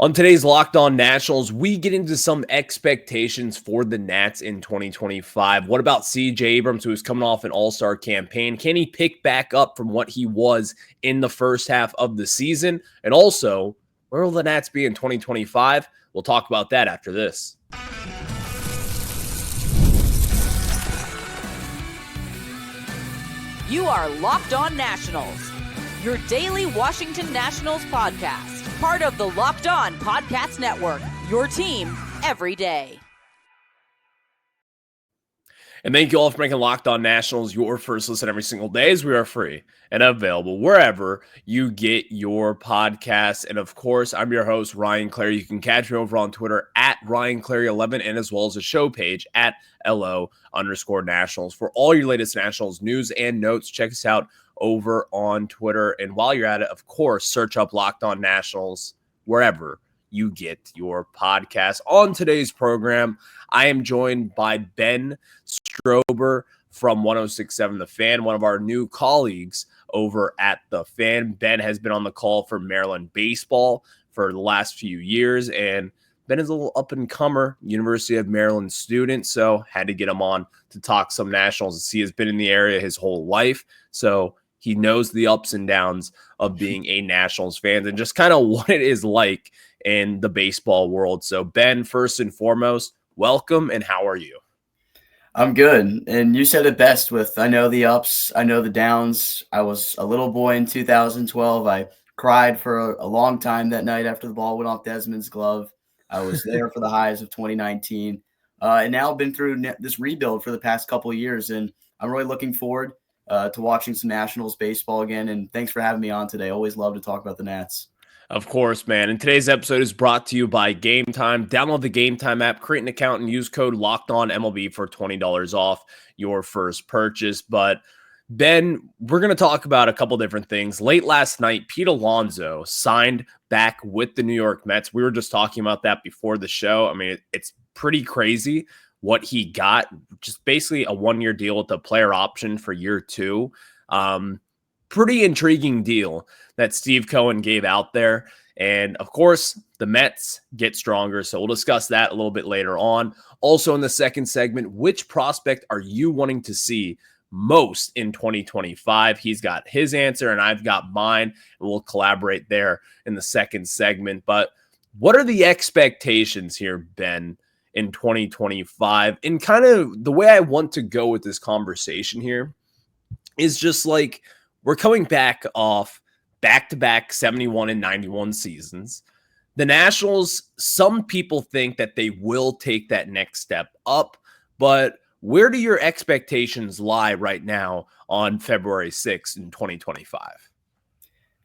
On today's Locked On Nationals, we get into some expectations for the Nats in 2025. What about C.J. Abrams, who is coming off an all-star campaign? Can he pick back up from what he was in the first half of the season? And also, where will the Nats be in 2025? We'll talk about that after this. You are Locked On Nationals, your daily Washington Nationals podcast. Part of the Locked On Podcast Network, your team every day. And thank you all for making Locked On Nationals your first listen every single day, as we are free and available wherever you get your podcasts. And of course, I'm your host, Ryan Clary. You can catch me over on Twitter at RyanClary11 and as well as the show page at LO_Nationals. For all your latest Nationals news and notes, check us out over on Twitter. And while you're at it, of course, search up Locked On Nationals wherever you get your podcast. On today's program, I am joined by Ben Strober from 106.7 The Fan, one of our new colleagues over at The Fan. Ben has been on the call for Maryland baseball for the last few years, and Ben is a little up-and-comer University of Maryland student, so had to get him on to talk some Nationals, as he has been in the area his whole life, so he knows the ups and downs of being a Nationals fan and just kind of what it is like in the baseball world. So, Ben, first and foremost, welcome, and how are you? I'm good. And you said it best with, I know the ups, I know the downs. I was a little boy in 2012. I cried for a long time that night after the ball went off Desmond's glove. I was there for the highs of 2019. And now I've been through this rebuild for the past couple of years, and I'm really looking forward to watching some Nationals baseball again. And thanks for having me on today. Always love to talk about the Nats. Of course, man. And today's episode is brought to you by Gametime. Download the Gametime app, create an account, and use code LOCKEDONMLB for $20 off your first purchase. But, Ben, we're going to talk about a couple different things. Late last night, Pete Alonso signed back with the New York Mets. We were just talking about that before the show. I mean, it's pretty crazy what he got. Just basically a one-year deal with a player option for year two. Pretty intriguing deal that Steve Cohen gave out there. And of course, the Mets get stronger. So we'll discuss that a little bit later on. Also in the second segment, which prospect are you wanting to see most in 2025? He's got his answer and I've got mine. And we'll collaborate there in the second segment. But what are the expectations here, Ben, in 2025? And kind of the way I want to go with this conversation here is just like, we're coming back off back-to-back 71 and 91 seasons. The Nationals, some people think that they will take that next step up, but where do your expectations lie right now on February 6th in 2025?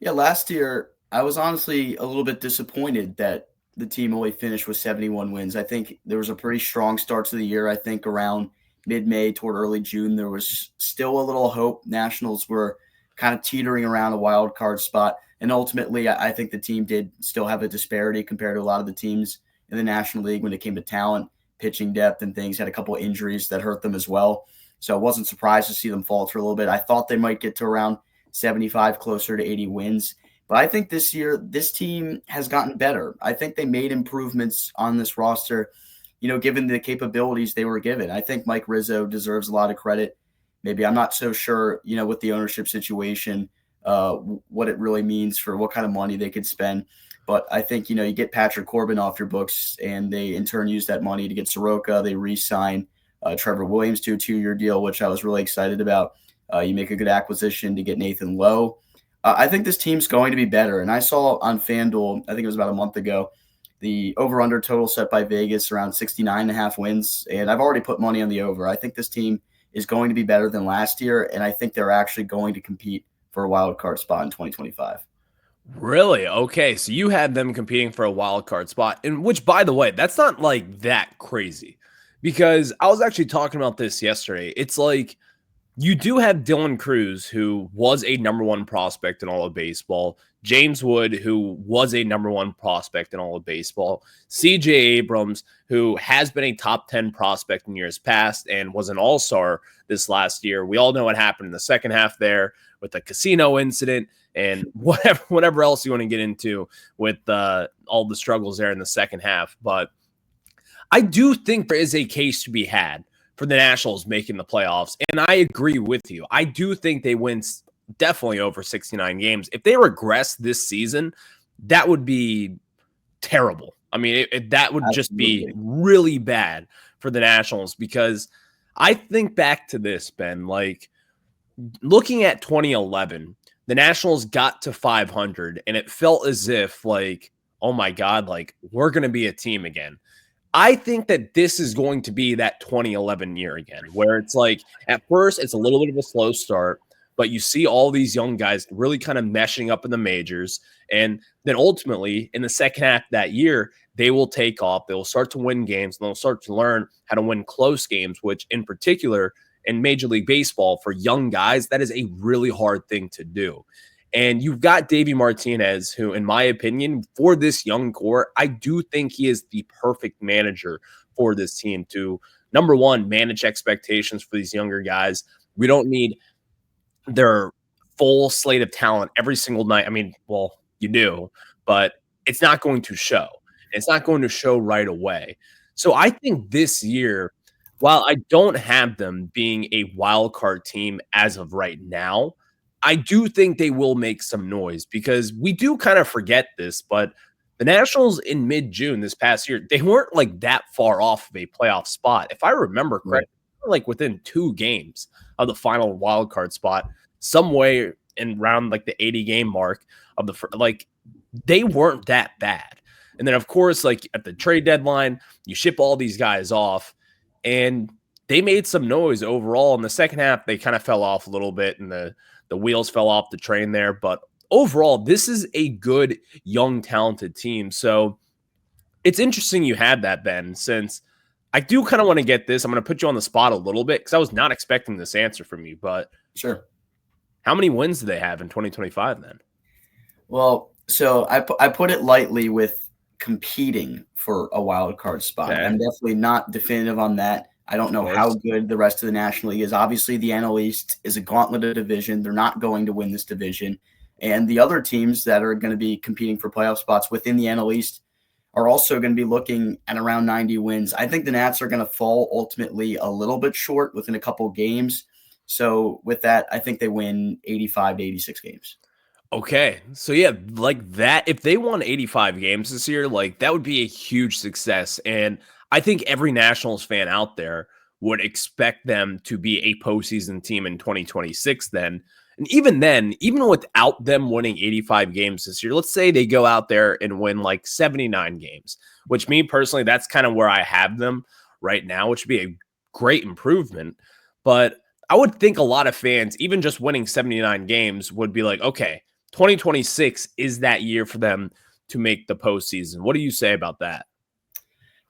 Yeah, last year, I was honestly a little bit disappointed that the team only finished with 71 wins. I think there was a pretty strong start to the year. I think around mid-May toward early June, there was still a little hope. Nationals were kind of teetering around a wild card spot. And ultimately, I think the team did still have a disparity compared to a lot of the teams in the National League when it came to talent, pitching depth, and things. Had a couple of injuries that hurt them as well. So I wasn't surprised to see them falter a little bit. I thought they might get to around 75, closer to 80 wins. But I think this year, this team has gotten better. I think they made improvements on this roster, given the capabilities they were given. I think Mike Rizzo deserves a lot of credit. Maybe I'm not so sure, with the ownership situation, what it really means for what kind of money they could spend. But I think, you get Patrick Corbin off your books, and they in turn use that money to get Soroka. They re-sign Trevor Williams to a 2-year deal, which I was really excited about. You make a good acquisition to get Nathan Lowe. I think this team's going to be better. And I saw on FanDuel, I think it was about a month ago, the over-under total set by Vegas around 69.5 wins. And I've already put money on the over. I think this team is going to be better than last year, and I think they're actually going to compete for a wild card spot in 2025. Really? Okay, so you had them competing for a wild card spot, and which, by the way, that's not like that crazy, because I was actually talking about this yesterday. It's like you do have Dylan Cruz, who was a number one prospect in all of baseball. James Wood, who was a number one prospect in all of baseball, CJ Abrams, who has been a top 10 prospect in years past and was an all-star this last year. We all know what happened in the second half there with the casino incident and whatever else you want to get into with all the struggles there in the second half. But I do think there is a case to be had for the Nationals making the playoffs, and I agree with you. I do think they win definitely over 69 games. If they regress this season, that would be terrible. I mean, that would just be really bad for the Nationals, because I think back to this, Ben, like looking at 2011, the Nationals got to 500 and it felt as if like, oh my God, like we're going to be a team again. I think that this is going to be that 2011 year again, where it's like at first it's a little bit of a slow start, but you see all these young guys really kind of meshing up in the majors. And then ultimately in the second half of that year, they will take off. They will start to win games, and they'll start to learn how to win close games, which in particular in Major League Baseball for young guys, that is a really hard thing to do. And you've got Davey Martinez, who, in my opinion, for this young core, I do think he is the perfect manager for this team to, number one, manage expectations for these younger guys. We don't need their full slate of talent every single night. I mean, well, you do, but it's not going to show. It's not going to show right away. So I think this year, while I don't have them being a wild card team as of right now, I do think they will make some noise, because we do kind of forget this, but the Nationals in mid-June this past year, they weren't like that far off of a playoff spot. If I remember correctly, like within 2 games of the final wild card spot, somewhere in around like the 80 game mark of like they weren't that bad. And then of course, like at the trade deadline, you ship all these guys off, and they made some noise overall. In the second half, they kind of fell off a little bit, and the wheels fell off the train there. But overall, this is a good, young, talented team. So it's interesting you had that, Ben, since I do kind of want to get this. I'm going to put you on the spot a little bit, because I was not expecting this answer from you. But sure. How many wins do they have in 2025 then? Well, so I put it lightly with competing for a wild card spot. Okay. I'm definitely not definitive on that. I don't know how good the rest of the National League is. Obviously, the NL East is a gauntlet division. They're not going to win this division. And the other teams that are going to be competing for playoff spots within the NL East are also going to be looking at around 90 wins. I think the Nats are going to fall ultimately a little bit short within a couple games. So with that, I think they win 85 to 86 games. Okay. So yeah, like that, if they won 85 games this year, like that would be a huge success. And I think every Nationals fan out there would expect them to be a postseason team in 2026 then. And even then, even without them winning 85 games this year, let's say they go out there and win like 79 games, which me personally, that's kind of where I have them right now, which would be a great improvement. But I would think a lot of fans, even just winning 79 games, would be like, okay, 2026 is that year for them to make the postseason. What do you say about that?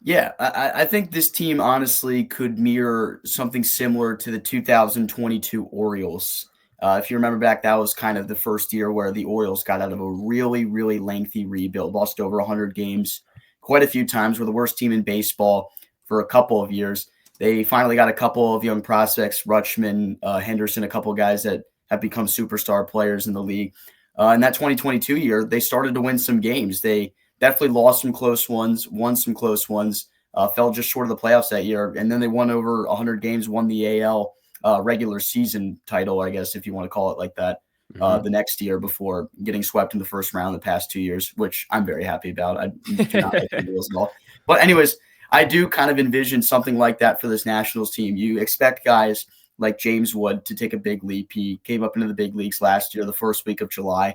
Yeah, I think this team honestly could mirror something similar to the 2022 Orioles. If you remember back, that was kind of the first year where the Orioles got out of a really, really lengthy rebuild, lost over 100 games quite a few times, were the worst team in baseball for a couple of years. They finally got a couple of young prospects, Rutschman, Henderson, a couple of guys that have become superstar players in the league. In that 2022 year, they started to win some games. They definitely lost some close ones, won some close ones, fell just short of the playoffs that year. And then they won over 100 games, won the AL regular season title, I guess, if you want to call it like that, the next year before getting swept in the first round the past 2 years, which I'm very happy about. I do not like the Orioles at all. But anyways, I do kind of envision something like that for this Nationals team. You expect guys like James Wood to take a big leap. He came up into the big leagues last year, the first week of July.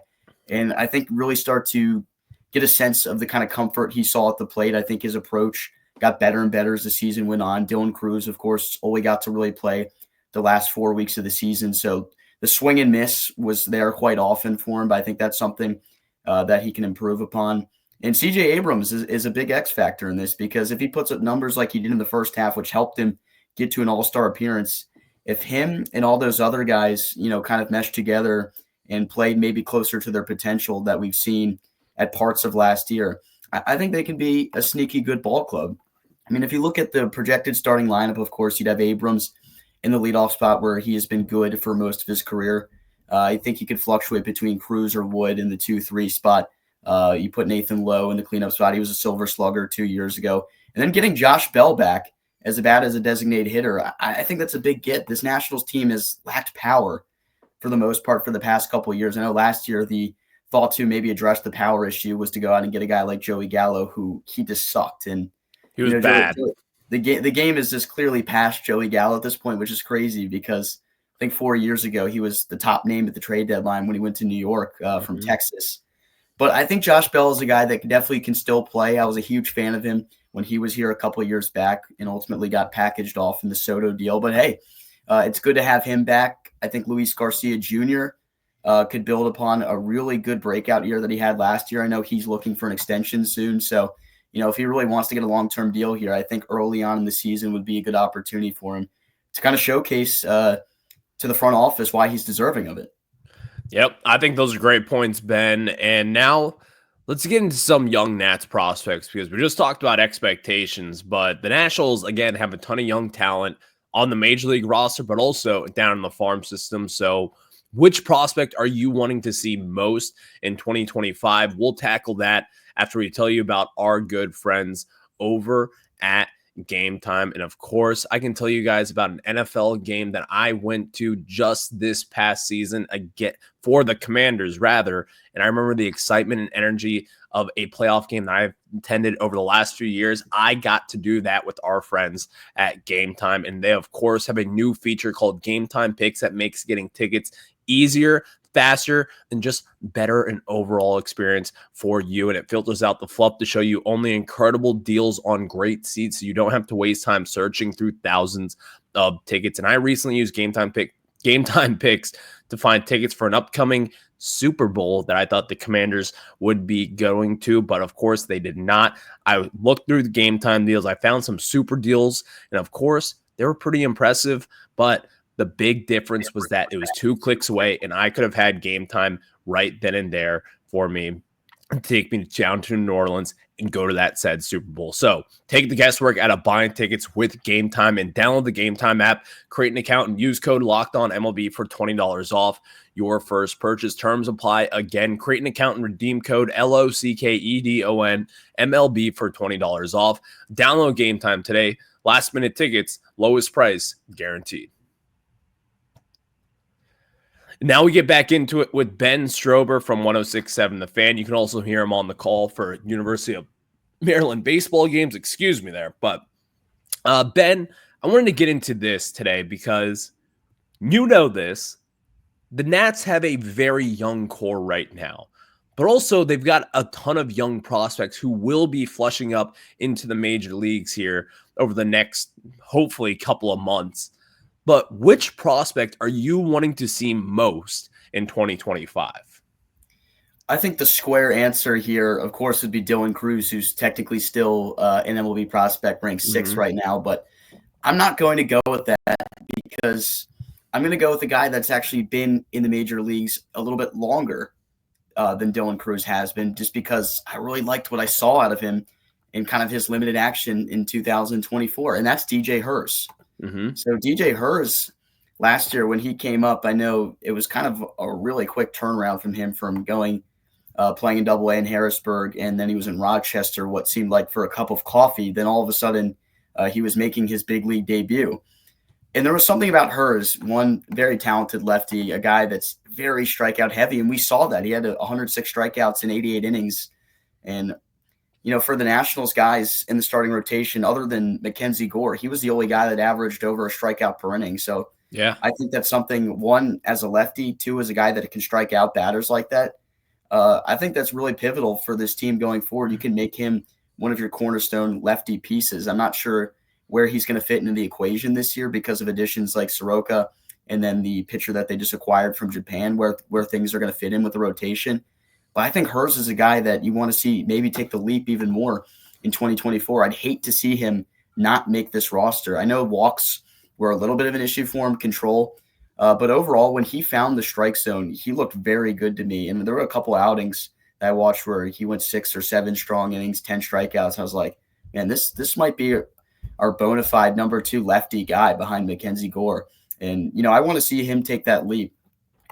And I think really start to get a sense of the kind of comfort he saw at the plate. I think his approach got better and better as the season went on. Dylan Cruz, of course, only got to really play the last 4 weeks of the season. So the swing and miss was there quite often for him, but I think that's something that he can improve upon. And CJ Abrams is a big X factor in this, because if he puts up numbers like he did in the first half, which helped him get to an all-star appearance, if him and all those other guys, kind of mesh together and play maybe closer to their potential that we've seen at parts of last year, I think they can be a sneaky good ball club. I mean, if you look at the projected starting lineup, of course, you'd have Abrams in the leadoff spot where he has been good for most of his career. I think he could fluctuate between Cruz or Wood in the 2-3 spot. You put Nathan Lowe in the cleanup spot. He was a silver slugger 2 years ago. And then getting Josh Bell back as a bat as a designated hitter, I think that's a big get. This Nationals team has lacked power for the most part for the past couple of years. I know last year the thought to maybe address the power issue was to go out and get a guy like Joey Gallo, who he just sucked. And he was bad. The game is just clearly past Joey Gallo at this point, which is crazy because I think 4 years ago he was the top name at the trade deadline when he went to New York from Texas. But I think Josh Bell is a guy that definitely can still play. I was a huge fan of him when he was here a couple of years back and ultimately got packaged off in the Soto deal. But hey, it's good to have him back. I think Luis Garcia Jr. Could build upon a really good breakout year that he had last year. I know he's looking for an extension soon. So, if he really wants to get a long-term deal here, I think early on in the season would be a good opportunity for him to kind of showcase to the front office why he's deserving of it. Yep, I think those are great points, Ben. And now let's get into some young Nats prospects because we just talked about expectations, but the Nationals, again, have a ton of young talent on the Major League roster, but also down in the farm system. So which prospect are you wanting to see most in 2025? We'll tackle that after we tell you about our good friends over at Gametime. And of course, I can tell you guys about an NFL game that I went to just this past season again for the Commanders, rather. And I remember the excitement and energy of a playoff game that I've attended over the last few years. I got to do that with our friends at Gametime. And they, of course, have a new feature called Gametime Picks that makes getting tickets easier, faster, and just better an overall experience for you. And it filters out the fluff to show you only incredible deals on great seats, so you don't have to waste time searching through thousands of tickets. And I recently used Gametime Picks to find tickets for an upcoming Super Bowl that I thought the Commanders would be going to, but of course they did not. I looked through the Gametime deals. I found some super deals, and of course they were pretty impressive, but the big difference was that it was 2 clicks away, and I could have had Gametime right then and there for me and take me down to New Orleans and go to that said Super Bowl. So take the guesswork out of buying tickets with Gametime and download the Gametime app, create an account, and use code LOCKEDONMLB for $20 off your first purchase. Terms apply. Again, create an account and redeem code LOCKEDONMLB for $20 off. Download Gametime today. Last minute tickets, lowest price guaranteed. Now we get back into it with Ben Strober from 106.7 The Fan. You can also hear him on the call for University of Maryland baseball games. Excuse me there. But Ben, I wanted to get into this today because you know this. The Nats have a very young core right now, but also they've got a ton of young prospects who will be flushing up into the major leagues here over the next, hopefully, couple of months. But which prospect are you wanting to see most in 2025? I think the square answer here, of course, would be Dylan Cruz, who's technically still an MLB prospect ranked 6th right now. But I'm not going to go with that because I'm going to go with a guy that's actually been in the major leagues a little bit longer than Dylan Cruz has been, just because I really liked what I saw out of him in kind of his limited action in 2024, and that's DJ Hurst. So DJ Hurst last year when he came up, I know it was kind of a really quick turnaround from him from going playing in Double-A in Harrisburg, and then he was in Rochester, what seemed like for a cup of coffee. Then all of a sudden he was making his big league debut. And there was something about Hurst, one very talented lefty, a guy that's very strikeout heavy, and we saw that. He had 106 strikeouts in 88 innings. And for the Nationals guys in the starting rotation, other than Mackenzie Gore, he was the only guy that averaged over a strikeout per inning. So yeah, I think that's something, one, as a lefty, two, as a guy that can strike out batters like that. I think that's really pivotal for this team going forward. You can make him one of your cornerstone lefty pieces. I'm not sure where he's going to fit into the equation this year because of additions like Soroka and then the pitcher that they just acquired from Japan, where things are going to fit in with the rotation. But I think Hurst is a guy that you want to see maybe take the leap even more in 2024. I'd hate to see him not make this roster. I know walks were a little bit of an issue for him, control But overall, when he found the strike zone, he looked very good to me. And there were a couple outings that I watched where he went 6 or 7 strong innings, 10 strikeouts. I was like, man, this might be our bona fide number 2 lefty guy behind Mackenzie Gore. And, I want to see him take that leap.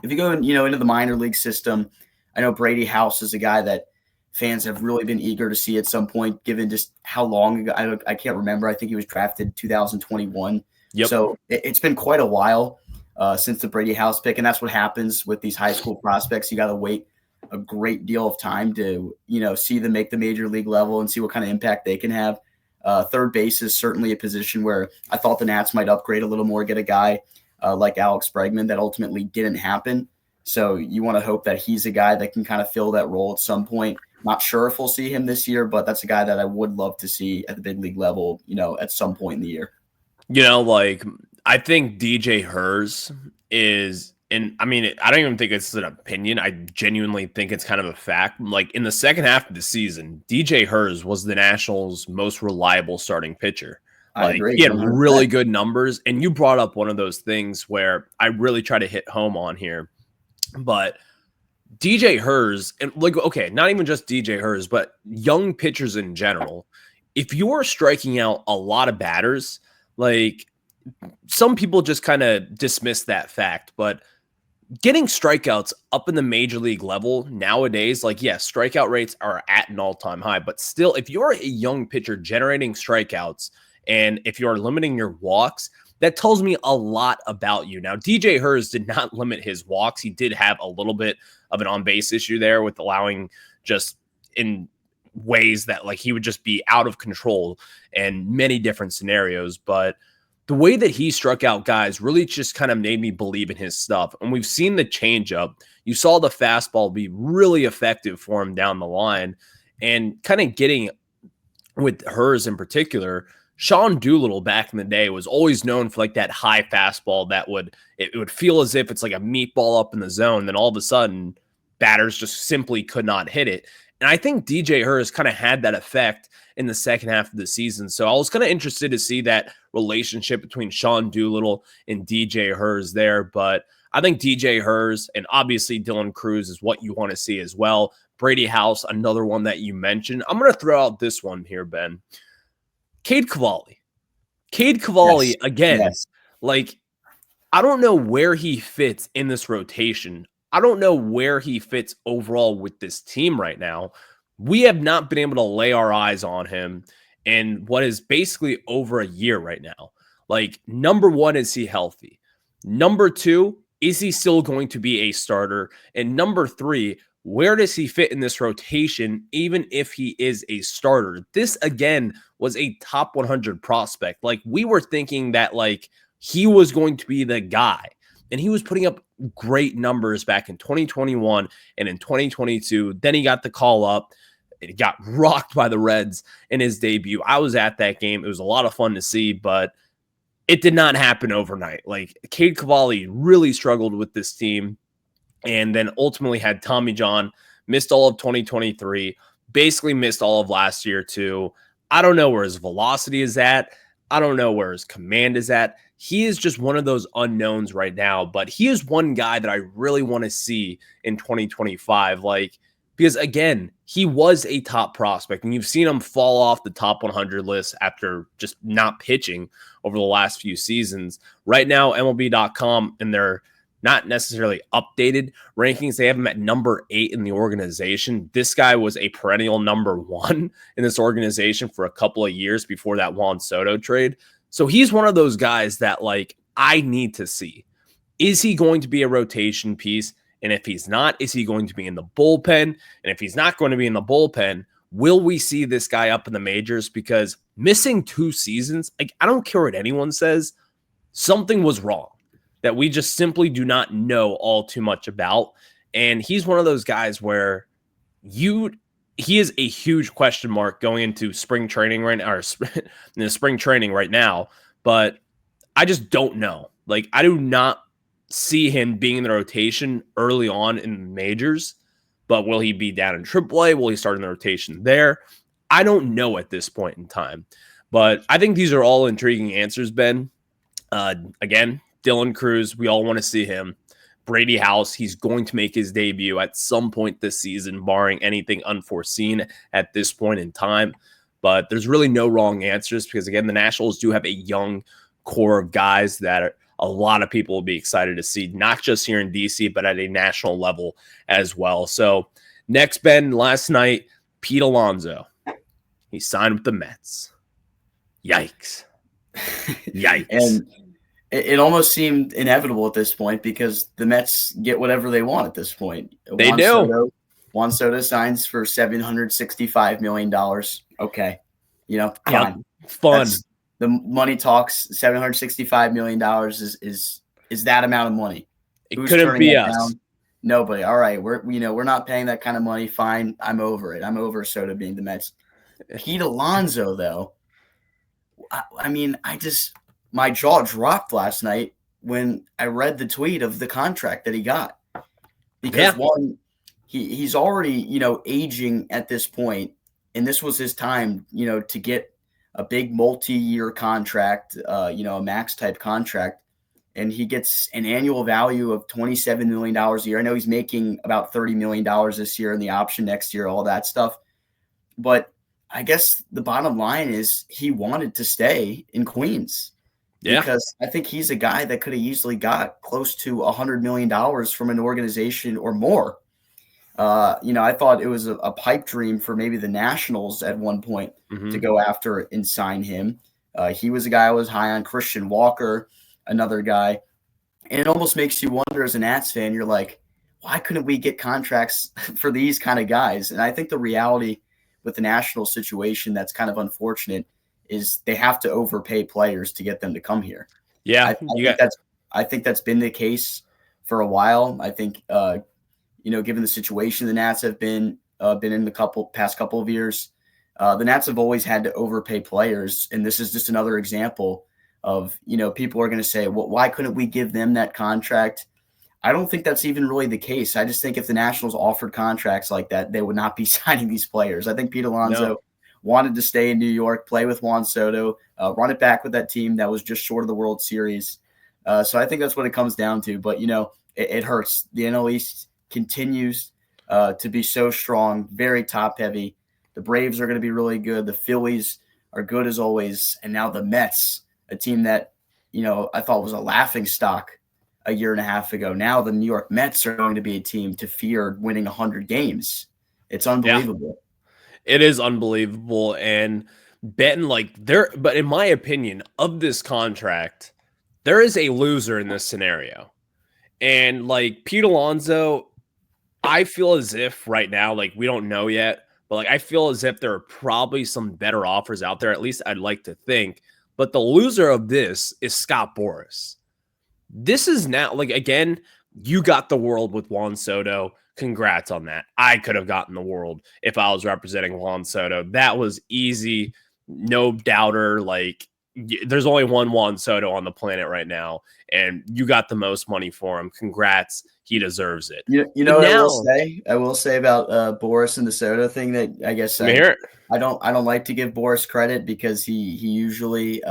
If you go, into the minor league system, I know Brady House is a guy that fans have really been eager to see at some point, given just how long ago. I can't remember. I think he was drafted 2021. Yep. So it's been quite a while since the Brady House pick. And that's what happens with these high school prospects. You got to wait a great deal of time to, see them make the major league level and see what kind of impact they can have. Third base is certainly a position where I thought the Nats might upgrade a little more, get a guy like Alex Bregman. That ultimately didn't happen. So you want to hope that he's a guy that can kind of fill that role at some point. Not sure if we'll see him this year, but that's a guy that I would love to see at the big league level, at some point in the year. I think DJ Hers is, and I mean, I don't even think it's an opinion. I genuinely think it's kind of a fact. Like in the second half of the season, DJ Hers was the Nationals' most reliable starting pitcher. I agree. He had 100%. really good numbers, and you brought up one of those things where I really try to hit home on here. But DJ Hers, and not even just DJ Hers, but young pitchers in general, if you're striking out a lot of batters, some people just kind of dismiss that fact, but getting strikeouts up in the major league level nowadays, strikeout rates are at an all-time high, but still, if you're a young pitcher generating strikeouts, and if you're limiting your walks, that tells me a lot about you. Now, DJ Hers did not limit his walks. He did have a little bit of an on-base issue there with allowing just in ways that he would just be out of control in many different scenarios. But the way that he struck out guys really just kind of made me believe in his stuff. And we've seen the changeup. You saw the fastball be really effective for him down the line. And kind of getting with Hers in particular, Sean Doolittle back in the day was always known for that high fastball that would feel as if it's like a meatball up in the zone. Then all of a sudden, batters just simply could not hit it. And I think DJ Hers kind of had that effect in the second half of the season. So I was kind of interested to see that relationship between Sean Doolittle and DJ Hers there. But I think DJ Hers and obviously Dylan Cruz is what you want to see as well. Brady House, another one that you mentioned. I'm going to throw out this one here, Ben. Cade Cavalli. Yes. Again, yes. I don't know where he fits in this rotation. I don't know where he fits overall with this team right now. We have not been able to lay our eyes on him in what is basically over a year right now. Number one, is he healthy? Number two, is he still going to be a starter? And number three, where does he fit in this rotation, even if he is a starter? This, again, was a top 100 prospect. We were thinking that, he was going to be the guy. And he was putting up great numbers back in 2021 and in 2022. Then he got the call up. It got rocked by the Reds in his debut. I was at that game. It was a lot of fun to see, but it did not happen overnight. Cade Cavalli really struggled with this team. And then ultimately had Tommy John, missed all of 2023, basically missed all of last year too. I don't know where his velocity is at. I don't know where his command is at. He is just one of those unknowns right now, but he is one guy that I really want to see in 2025. Because again, he was a top prospect and you've seen him fall off the top 100 list after just not pitching over the last few seasons. Right now, MLB.com and their not necessarily updated rankings, they have him at number 8 in the organization. This guy was a perennial number 1 in this organization for a couple of years before that Juan Soto trade. So he's one of those guys that I need to see. Is he going to be a rotation piece? And if he's not, is he going to be in the bullpen? And if he's not going to be in the bullpen, will we see this guy up in the majors? Because missing 2 seasons, I don't care what anyone says, something was wrong that we just simply do not know all too much about. And he's one of those guys where he is a huge question mark going into spring training right now, or in the spring training right now. But I just don't know. I do not see him being in the rotation early on in the majors. But will he be down in AAA? Will he start in the rotation there? I don't know at this point in time. But I think these are all intriguing answers, Ben. Again, Dylan Cruz, we all want to see him. Brady House, he's going to make his debut at some point this season, barring anything unforeseen at this point in time. But there's really no wrong answers because, again, the Nationals do have a young core of guys that a lot of people will be excited to see, not just here in DC, but at a national level as well. So next, Ben, last night, Pete Alonso, he signed with the Mets. Yikes. Yikes. And it almost seemed inevitable at this point because the Mets get whatever they want at this point. They do. Juan Soto signs for $765 million. Okay. Fun. The money talks. $765 million is that amount of money. It couldn't be us. Down? Nobody. All right. We're not paying that kind of money. Fine. I'm over it. I'm over Soto being the Mets. Pete Alonso, though. My jaw dropped last night when I read the tweet of the contract that he got. Because one, he's already, aging at this point, and this was his time, to get a big multi-year contract, a max type contract, and he gets an annual value of $27 million a year. I know he's making about $30 million this year and the option next year, all that stuff. But I guess the bottom line is he wanted to stay in Queens. Yeah. Because I think he's a guy that could have easily got close to $100 million from an organization or more. I thought it was a pipe dream for maybe the Nationals at one point to go after and sign him. He was a guy I was high on. Christian Walker, another guy. And it almost makes you wonder as a Nats fan, you're like, why couldn't we get contracts for these kind of guys? And I think the reality with the national situation that's kind of unfortunate is they have to overpay players to get them to come here. Yeah. I think that's been the case for a while. I think, given the situation the Nats have been in the past couple of years, the Nats have always had to overpay players. And this is just another example of, people are going to say, well, why couldn't we give them that contract? I don't think that's even really the case. I just think if the Nationals offered contracts like that, they would not be signing these players. I think Pete Alonso wanted to stay in New York, play with Juan Soto, run it back with that team that was just short of the World Series. So I think that's what it comes down to. But, it hurts. The NL East continues to be so strong, very top-heavy. The Braves are going to be really good. The Phillies are good as always. And now the Mets, a team that, I thought was a laughingstock a year and a half ago. Now the New York Mets are going to be a team to fear winning 100 games. It's unbelievable. Yeah. It is unbelievable. And Ben, but in my opinion of this contract, there is a loser in this scenario. And Pete Alonso, I feel as if right now, we don't know yet, but I feel as if there are probably some better offers out there. At least I'd like to think. But the loser of this is Scott Boras. This is now, again, you got the world with Juan Soto. Congrats on that. I could have gotten the world if I was representing Juan Soto. That was easy. No doubter. There's only one Juan Soto on the planet right now, and you got the most money for him. Congrats. He deserves it. What I will say about Boras and the Soto thing that I guess I don't like to give Boras credit because he usually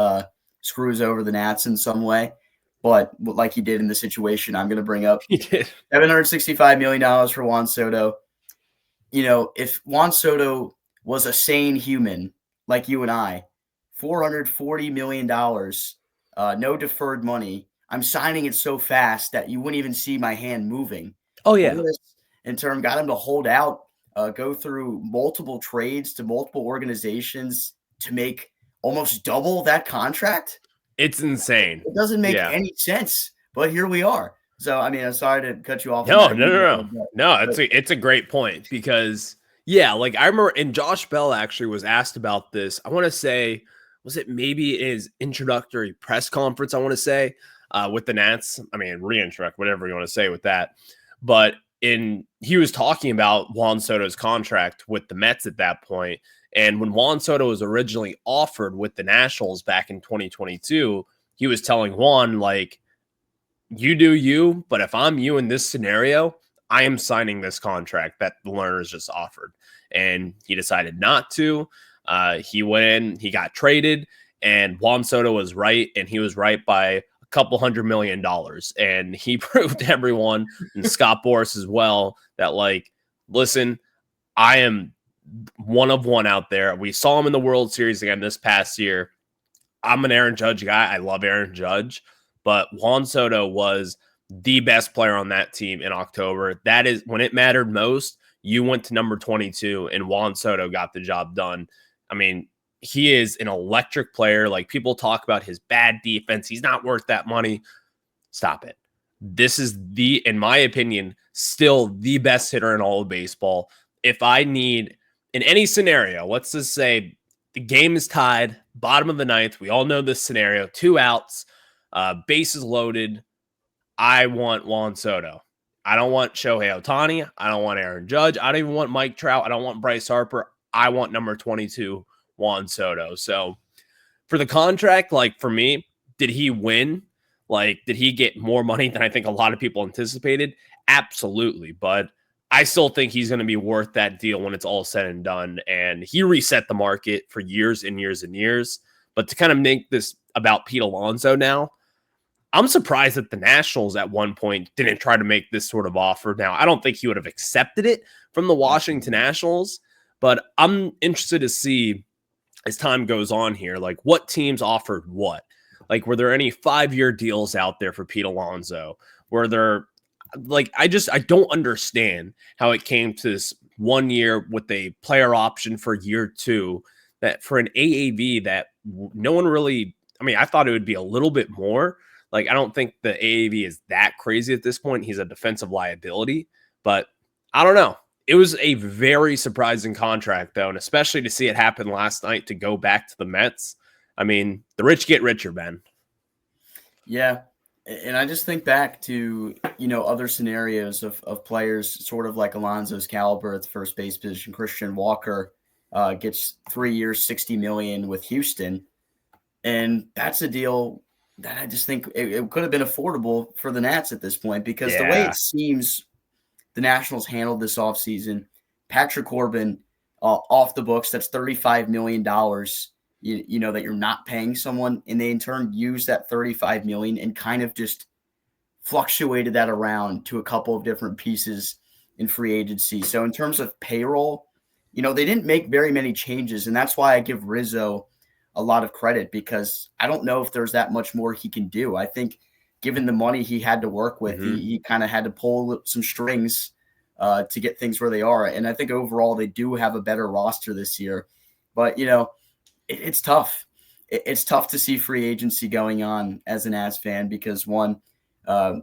screws over the Nats in some way. But like he did in the situation I'm going to bring up, he did $765 million for Juan Soto. If Juan Soto was a sane human like you and I, $440 million, no deferred money. I'm signing it so fast that you wouldn't even see my hand moving. Oh, yeah. In turn, got him to hold out, go through multiple trades to multiple organizations to make almost double that contract. It's insane. It doesn't make any sense, but here we are. So, I'm sorry to cut you off. No, it's a great point because, I remember, and Josh Bell actually was asked about this. I want to say, was it maybe his introductory press conference, I want to say, with the Nats? Reintroduct, whatever you want to say with that. But he was talking about Juan Soto's contract with the Mets at that point. And when Juan Soto was originally offered with the Nationals back in 2022, he was telling Juan, you do you, but if I'm you in this scenario, I am signing this contract that the Lerners just offered. And he decided not to. He went in, he got traded, and Juan Soto was right, and he was right by a couple $100 million. And he proved to everyone, and Scott Boras as well, that like, listen, I am one of one out there. We saw him in the World Series again this past year. I'm an Aaron Judge guy. I love Aaron Judge, but Juan Soto was the best player on that team in October. That is when it mattered most. You went to number 22 and Juan Soto got the job done. I mean, he is an electric player. Like, people talk about his bad defense. He's not worth that money. Stop it. This is in my opinion, still the best hitter in all of baseball. If I need, in any scenario, let's just say the game is tied, bottom of the ninth. We all know this scenario, 2 outs, bases loaded. I want Juan Soto. I don't want Shohei Ohtani. I don't want Aaron Judge. I don't even want Mike Trout. I don't want Bryce Harper. I want number 22, Juan Soto. So for the contract, like, for me, did he win? Like, did he get more money than I think a lot of people anticipated? Absolutely. But I still think he's going to be worth that deal when it's all said and done. And he reset the market for years and years and years. But to kind of make this about Pete Alonso now, I'm surprised that the Nationals at one point didn't try to make this sort of offer. Now, I don't think he would have accepted it from the Washington Nationals, but I'm interested to see as time goes on here, like, what teams offered what. Like, were there any 5-year deals out there for Pete Alonso? Were there, like, I don't understand how it came to this 1 year with a player option for year 2, that for an AAV that no one really, I mean, I thought it would be a little bit more. Like, I don't think the AAV is that crazy at this point. He's a defensive liability, but I don't know. It was a very surprising contract, though, and especially to see it happen last night to go back to the Mets. I mean, the rich get richer, Ben. Yeah, and I just think back to, other scenarios of players sort of like Alonso's caliber at the first base position. Christian Walker gets 3 years, $60 million with Houston, and that's a deal that I just think it could have been affordable for the Nats at this point, because the way it seems the Nationals handled this offseason, Patrick Corbin off the books, that's $35 million, that you're not paying someone, and they in turn use that $35 million and kind of just fluctuated that around to a couple of different pieces in free agency. So in terms of payroll, they didn't make very many changes, and that's why I give Rizzo a lot of credit, because I don't know if there's that much more he can do. I think given the money he had to work with, he kind of had to pull some strings to get things where they are. And I think overall they do have a better roster this year. But, it's tough. It's tough to see free agency going on as an Nats fan, because one,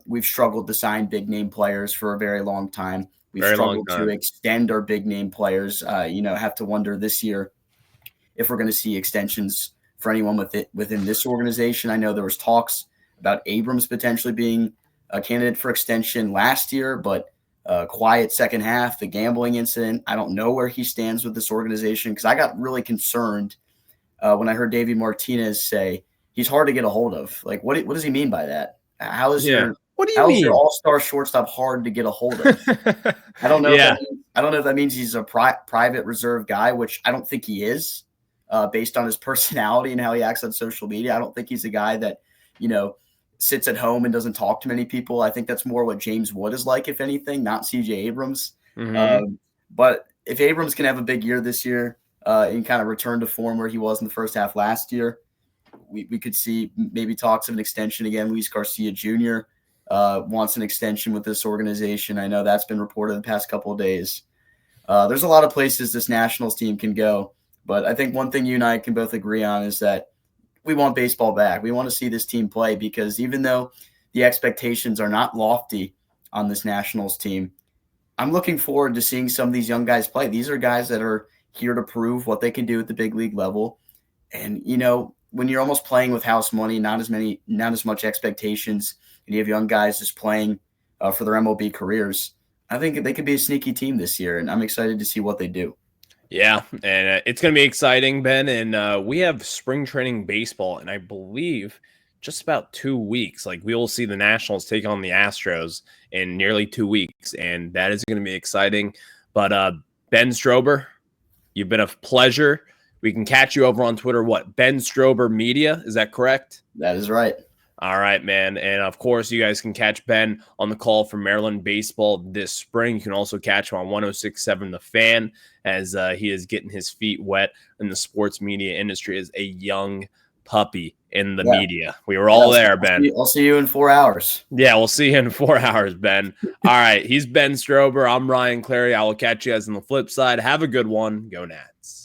we've struggled to sign big name players for a very long time. We've struggled to extend our big name players. Have to wonder this year if we're going to see extensions for anyone within this organization. I know there was talks about Abrams potentially being a candidate for extension last year, but quiet second half, the gambling incident. I don't know where he stands with this organization, because I got really concerned when I heard Davey Martinez say he's hard to get a hold of. Like, what does he mean by that? How is your all-star shortstop hard to get a hold of? I don't know. I don't know if that means he's a private reserve guy, which I don't think he is. Based on his personality and how he acts on social media, I don't think he's a guy that, sits at home and doesn't talk to many people. I think that's more what James Wood is like, if anything, not CJ Abrams. But if Abrams can have a big year this year and kind of return to form where he was in the first half last year, we could see maybe talks of an extension again. Luis Garcia Jr. Wants an extension with this organization. I know that's been reported the past couple of days. There's a lot of places this Nationals team can go. But I think one thing you and I can both agree on is that we want baseball back. We want to see this team play, because even though the expectations are not lofty on this Nationals team, I'm looking forward to seeing some of these young guys play. These are guys that are here to prove what they can do at the big league level. And, when you're almost playing with house money, not as much expectations, and you have young guys just playing for their MLB careers, I think they could be a sneaky team this year, and I'm excited to see what they do. Yeah, and it's going to be exciting, Ben, and we have spring training baseball, and I believe just about 2 weeks. Like, we will see the Nationals take on the Astros in nearly 2 weeks, and that is going to be exciting. But Ben Strober, you've been a pleasure. We can catch you over on Twitter. Ben Strober Media, is that correct? That is right. All right, man. And of course, you guys can catch Ben on the call for Maryland baseball this spring. You can also catch him on 106.7 The Fan as he is getting his feet wet in the sports media industry as a young puppy in the media. We were all there, Ben. I'll see you in 4 hours. Yeah, we'll see you in 4 hours, Ben. All right, he's Ben Strober. I'm Ryan Clary. I will catch you guys on the flip side. Have a good one. Go Nats.